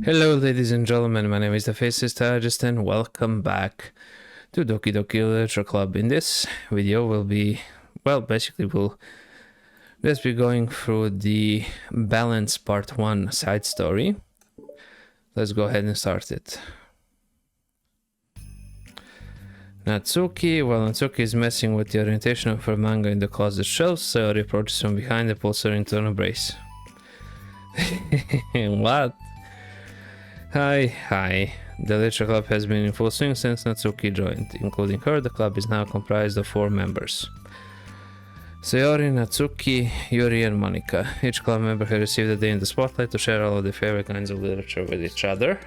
Hello, ladies and gentlemen. My name is the Faceless Strategist, and welcome back to Doki Doki Literature Club. In this video, basically, we'll just be going through the Balance Part 1 side story. Let's go ahead and start it. Natsuki. While Natsuki is messing with the orientation of her manga in the closet shelves, Sayori approaches from behind and pulls her into an embrace. What? Hi. The literature club has been in full swing since Natsuki joined. Including her, the club is now comprised of 4 members. Sayori, Natsuki, Yuri, and Monika. Each club member has received a day in the spotlight to share all of their favorite kinds of literature with each other.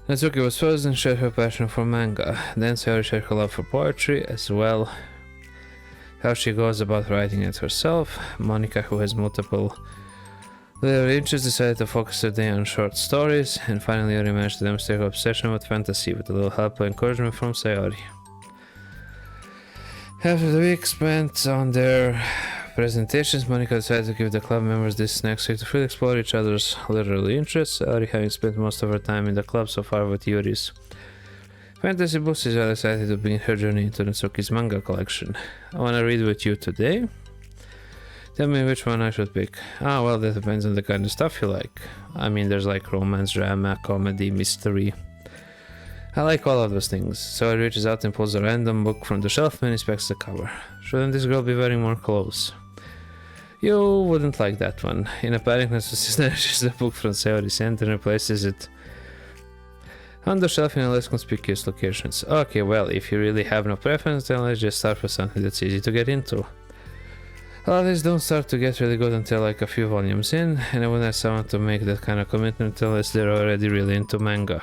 Natsuki was first and shared her passion for manga. Then Sayori shared her love for poetry, as well how she goes about writing it herself. Monika, who has multiple literary interests, decided to focus her day on short stories, and finally Yuri managed to demonstrate her obsession with fantasy with a little help and encouragement from Sayori. After the week spent on their presentations, Monika decided to give the club members this next week to freely explore each other's literary interests. Sayori, having spent most of her time in the club so far with Yuri's fantasy books, is rather excited to begin her journey into Natsuki's manga collection. I want to read with you today. Tell me which one I should pick. Well, that depends on the kind of stuff you like. I mean, there's like romance, drama, comedy, mystery. I like all of those things. So he reaches out and pulls a random book from the shelf and inspects the cover. Shouldn't this girl be wearing more clothes? You wouldn't like that one. In a panic, Natsuki snatches the book from Sayori's hand and replaces it on the shelf in a less conspicuous locations. Okay, well, if you really have no preference, then let's just start with something that's easy to get into. A lot of these don't start to get really good until like a few volumes in, and I wouldn't have someone to make that kind of commitment unless they're already really into manga.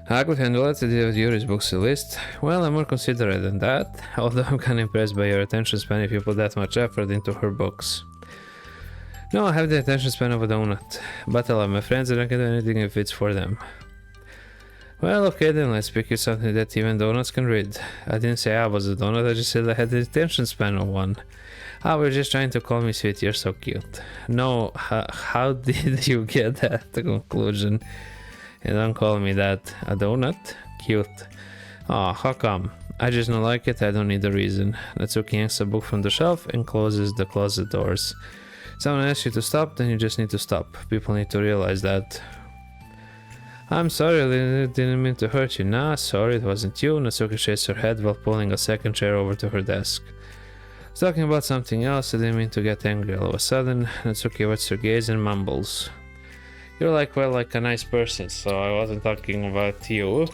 I could handle it. I did with Yuri's books list. Well, I'm more considerate than that, although I'm kinda impressed by your attention span if you put that much effort into her books. No, I have the attention span of a donut, but I love my friends and I can do anything if it's for them. Well, okay then, let's pick you something that even donuts can read. I didn't say I was a donut, I just said I had the attention span of one. We're just trying to call me sweet, you're so cute. No, how did you get that conclusion? And don't call me that. A donut? Cute. How come? I just don't like it, I don't need a reason. Natsuki yanks a book from the shelf and closes the closet doors. Someone asks you to stop, then you just need to stop. People need to realize that. I'm sorry, I didn't mean to hurt you. Nah, sorry, it wasn't you. Natsuki shakes her head while pulling a second chair over to her desk. I was talking about something else, I didn't mean to get angry. All of a sudden, Natsuki wets her gaze and mumbles. You're like a nice person, so I wasn't talking about you.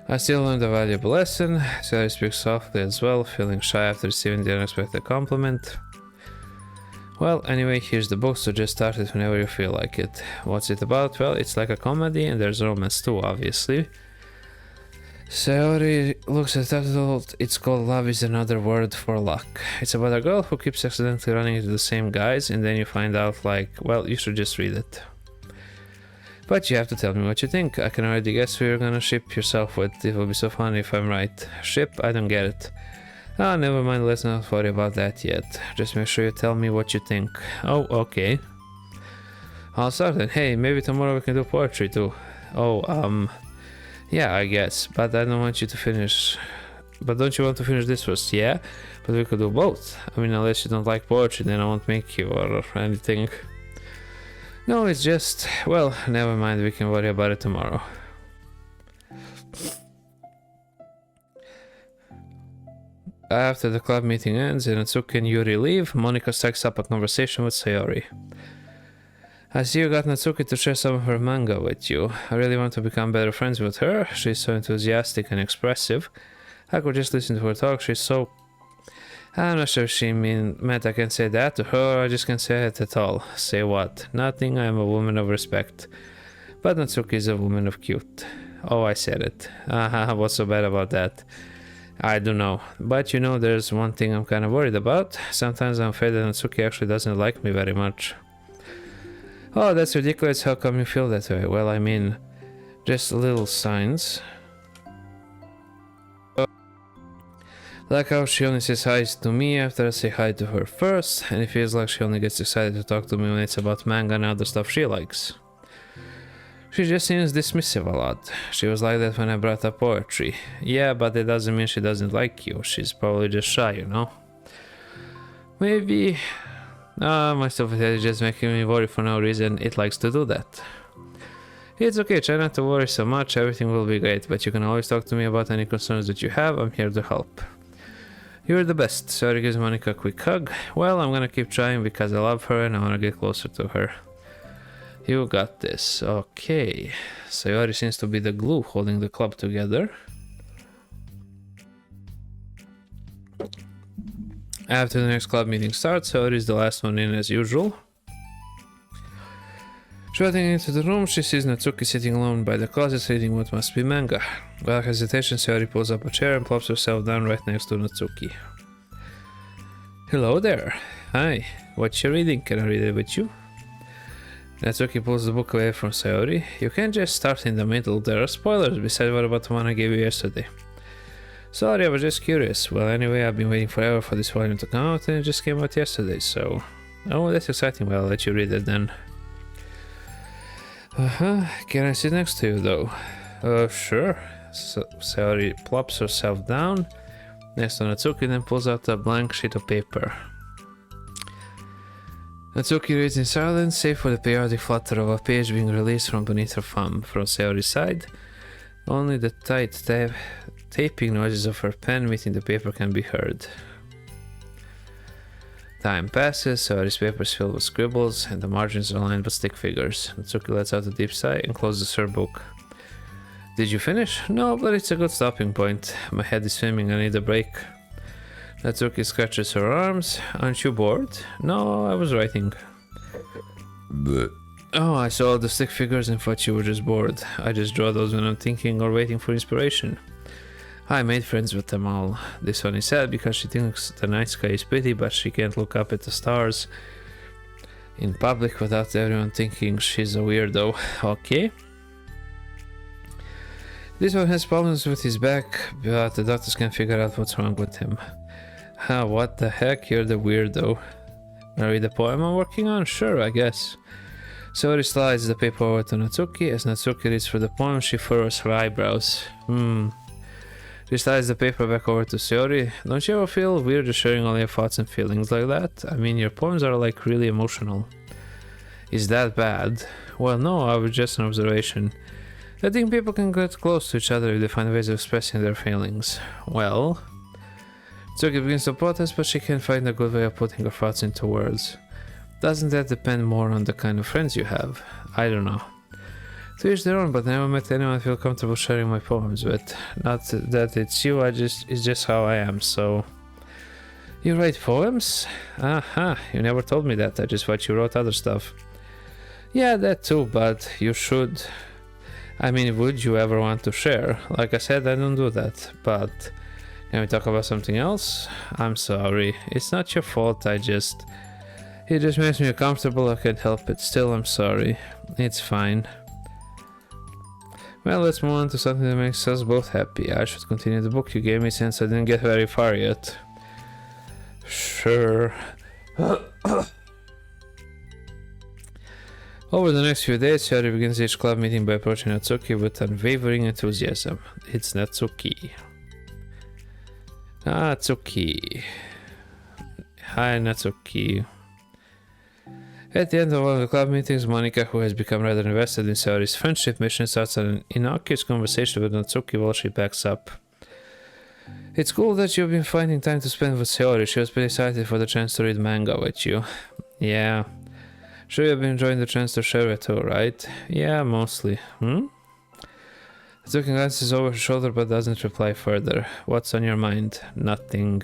I still learned a valuable lesson. Sayori speaks softly as well, feeling shy after receiving the unexpected compliment. Well, anyway, here's the book, so just start it whenever you feel like it. What's it about? Well, it's like a comedy, and there's romance too, obviously. Sayori looks at the title. It's called Love is Another Word for Luck. It's about a girl who keeps accidentally running into the same guys, and then you find out, like, well, you should just read it. But you have to tell me what you think. I can already guess who you're gonna ship yourself with. It will be so funny if I'm right. Ship? I don't get it. Never mind, let's not worry about that yet. Just make sure you tell me what you think. Oh, okay. I'll start then. Hey, maybe tomorrow we can do poetry too. Yeah, I guess. But I don't want you to finish. But don't you want to finish this first? Yeah, but we could do both. I mean, unless you don't like poetry, then I won't make you or anything. No, it's just, well, never mind, we can worry about it tomorrow. After the club meeting ends and Natsuki and Yuri leave, Monika strikes up a conversation with Sayori. I see you got Natsuki to share some of her manga with you. I really want to become better friends with her. She's so enthusiastic and expressive. I could just listen to her talk. She's so... I'm not sure if she meant I can say that to her, or I just can't say it at all. Say what? Nothing, I am a woman of respect. But Natsuki is a woman of cute. Oh, I said it. What's so bad about that? I don't know. But you know, there's one thing I'm kind of worried about. Sometimes I'm afraid that Natsuki actually doesn't like me very much. Oh, that's ridiculous. How come you feel that way? Well, I mean, just little signs. Like how she only says hi to me after I say hi to her first, and it feels like she only gets excited to talk to me when it's about manga and other stuff she likes. She just seems dismissive a lot. She was like that when I brought up poetry. Yeah, but it doesn't mean she doesn't like you. She's probably just shy, you know? Maybe... my stupid head is just making me worry for no reason. It likes to do that. It's okay, try not to worry so much. Everything will be great, but you can always talk to me about any concerns that you have. I'm here to help. You're the best. Sayori gives Monika a quick hug. Well, I'm gonna keep trying because I love her and I wanna get closer to her. You got this. Okay. Sayori seems to be the glue holding the club together. After the next club meeting starts, Sayori is the last one in as usual. Strutting into the room, she sees Natsuki sitting alone by the closet reading what must be manga. Without hesitation, Sayori pulls up a chair and plops herself down right next to Natsuki. Hello there. Hi. What you reading? Can I read it with you? Natsuki pulls the book away from Sayori. You can't just start in the middle. There are spoilers besides what about the one I gave you yesterday. Sorry, I was just curious. Well, anyway, I've been waiting forever for this volume to come out and it just came out yesterday, so... Oh, that's exciting. Well, I'll let you read it then. Can I sit next to you though? Sure. Sayori plops herself down next to Natsuki, then pulls out a blank sheet of paper. Natsuki reads in silence, save for the periodic flutter of a page being released from beneath her thumb. From Sayori's side, only the tight taping noises of her pen meeting the paper can be heard. Time passes, Sayori's paper is filled with scribbles, and the margins are lined with stick figures. Natsuki lets out a deep sigh and closes her book. Did you finish? No, but it's a good stopping point. My head is swimming, I need a break. Natsuki scratches her arms. Aren't you bored? No, I was writing. Oh, I saw all the stick figures and thought you were just bored. I just draw those when I'm thinking or waiting for inspiration. I made friends with them all. This one is sad because she thinks the night sky is pretty, but she can't look up at the stars in public without everyone thinking she's a weirdo. Okay. This one has problems with his back, but the doctors can't figure out what's wrong with him. What the heck? You're the weirdo. Wanna read the poem I'm working on? Sure, I guess. Sayori slides the paper over to Natsuki. As Natsuki reads through the poem, she furrows her eyebrows. She slides the paper back over to Sayori. Don't you ever feel weird just sharing all your thoughts and feelings like that? I mean, your poems are like really emotional. Is that bad? Well, no, I was just an observation. I think people can get close to each other if they find ways of expressing their feelings. Well... Natsuki begins to protest, but she can't find a good way of putting her thoughts into words. Doesn't that depend more on the kind of friends you have? I don't know. To each their own, but I never met anyone I feel comfortable sharing my poems with. Not that it's you, it's just how I am, so... You write poems? You never told me that, I just thought you wrote other stuff. Yeah, that too, but you should. I mean, would you ever want to share? Like I said, I don't do that, but... Can we talk about something else? I'm sorry, it's not your fault, it just makes me uncomfortable, I can't help it. Still, I'm sorry. It's fine. Well, let's move on to something that makes us both happy. I should continue the book you gave me since I didn't get very far yet. Sure. Over the next few days, Sayori begins each club meeting by approaching Natsuki with unwavering enthusiasm. It's Natsuki. Natsuki. Hi, Natsuki. At the end of one of the club meetings, Monika, who has become rather invested in Sayori's friendship mission, starts an innocuous conversation with Natsuki while she backs up. It's cool that you've been finding time to spend with Sayori. She was pretty excited for the chance to read manga with you. Yeah. Sure you've been enjoying the chance to share it too, right? Yeah, mostly. Natsuki glances over her shoulder but doesn't reply further. What's on your mind? Nothing.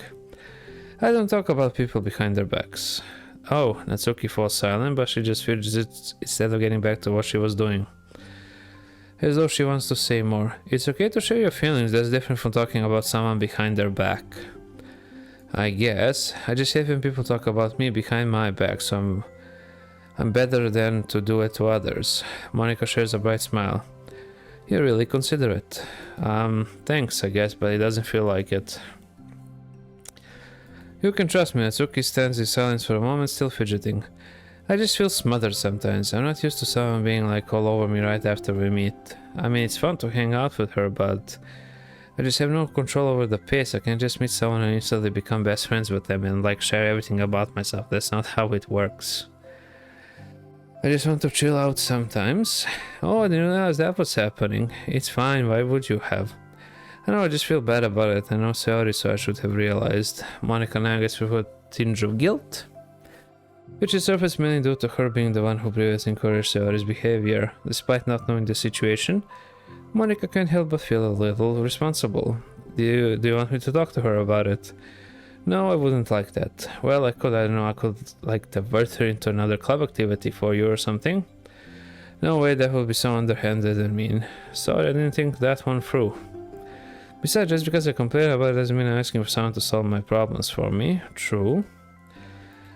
I don't talk about people behind their backs. Oh, Natsuki falls silent, but she just fidgets instead of getting back to what she was doing. As though she wants to say more. It's okay to share your feelings, that's different from talking about someone behind their back. I guess. I just hate when people talk about me behind my back, so I'm better than to do it to others. Monika shares a bright smile. You're really considerate. Thanks, I guess, but it doesn't feel like it. You can trust me. Natsuki stands in silence for a moment, still fidgeting. I just feel smothered sometimes. I'm not used to someone being like all over me right after we meet. I mean, it's fun to hang out with her, but I just have no control over the pace. I can't just meet someone and instantly become best friends with them and like share everything about myself. That's not how it works. I just want to chill out sometimes. Oh, I didn't realize that was happening. It's fine, why would you have? I know, I just feel bad about it. I know sorry, so I should have realized. Monika now gets with a tinge of guilt, which is surface mainly due to her being the one who previously encouraged Sayori's behavior. Despite not knowing the situation, Monika can't help but feel a little responsible. Do you want me to talk to her about it? No, I wouldn't like that. Well, I could like divert her into another club activity for you or something. No way, that would be so underhanded and mean. Sorry, I didn't think that one through. Besides, just because I complain about it doesn't mean I'm asking for someone to solve my problems for me. True.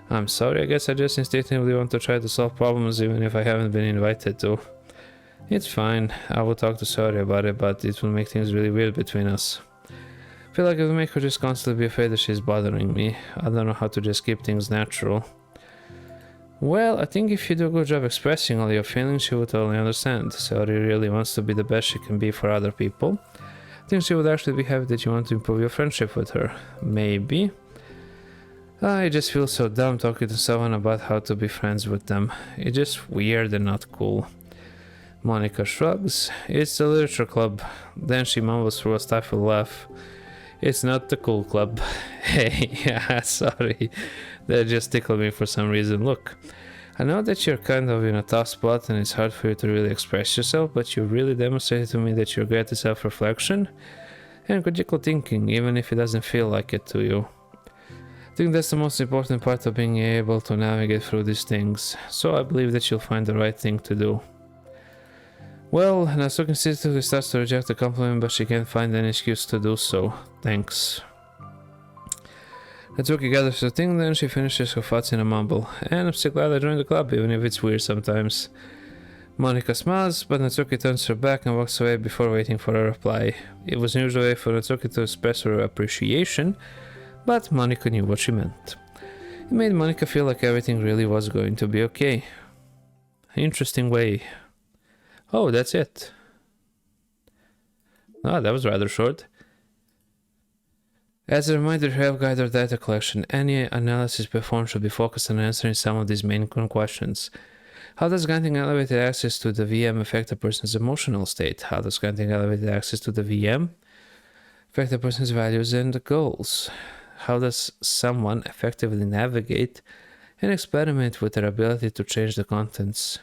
I'm sorry, I guess I just instinctively want to try to solve problems even if I haven't been invited to. It's fine, I will talk to Sayori about it, but it will make things really weird between us. I feel like it will make her just constantly be afraid that she's bothering me. I don't know how to just keep things natural. Well, I think if you do a good job expressing all your feelings, she will totally understand. Sayori really wants to be the best she can be for other people. I think she would actually be happy that you want to improve your friendship with her. Maybe. I just feel so dumb talking to someone about how to be friends with them. It's just weird and not cool. Monika shrugs. It's the literature club. Then she mumbles through a stifled laugh. It's not the cool club. Hey, yeah, sorry. That just tickled me for some reason. Look, I know that you're kind of in a tough spot and it's hard for you to really express yourself, but you really demonstrated to me that you're great at self-reflection and critical thinking, even if it doesn't feel like it to you. I think that's the most important part of being able to navigate through these things, so I believe that you'll find the right thing to do. Well, Natsuki consistently starts to reject the compliment, but she can't find any excuse to do so. Thanks. Natsuki gathers her thing, then she finishes her thoughts in a mumble. And I'm so glad I joined the club, even if it's weird sometimes. Monika smiles, but Natsuki turns her back and walks away before waiting for a reply. It was an usual way for Natsuki to express her appreciation, but Monika knew what she meant. It made Monika feel like everything really was going to be okay. Interesting way. Oh, that's it. Oh, that was rather short. As a reminder, you have gathered data collection. Any analysis performed should be focused on answering some of these main questions. How does granting elevated access to the VM affect a person's emotional state? How does granting elevated access to the VM affect a person's values and goals? How does someone effectively navigate and experiment with their ability to change the contents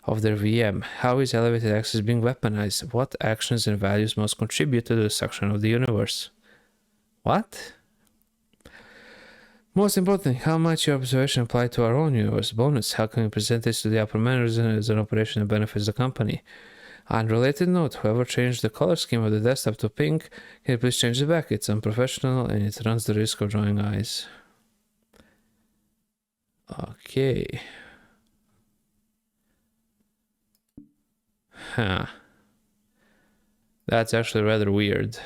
of their VM? How is elevated access being weaponized? What actions and values most contribute to the destruction of the universe? What? Most importantly, how much your observation apply to our own universe? Bonus, how can we present this to the upper managers as an operation that benefits the company? Unrelated note, whoever changed the color scheme of the desktop to pink, can you please change it back? It's unprofessional and it runs the risk of drawing eyes. Okay. Huh. That's actually rather weird.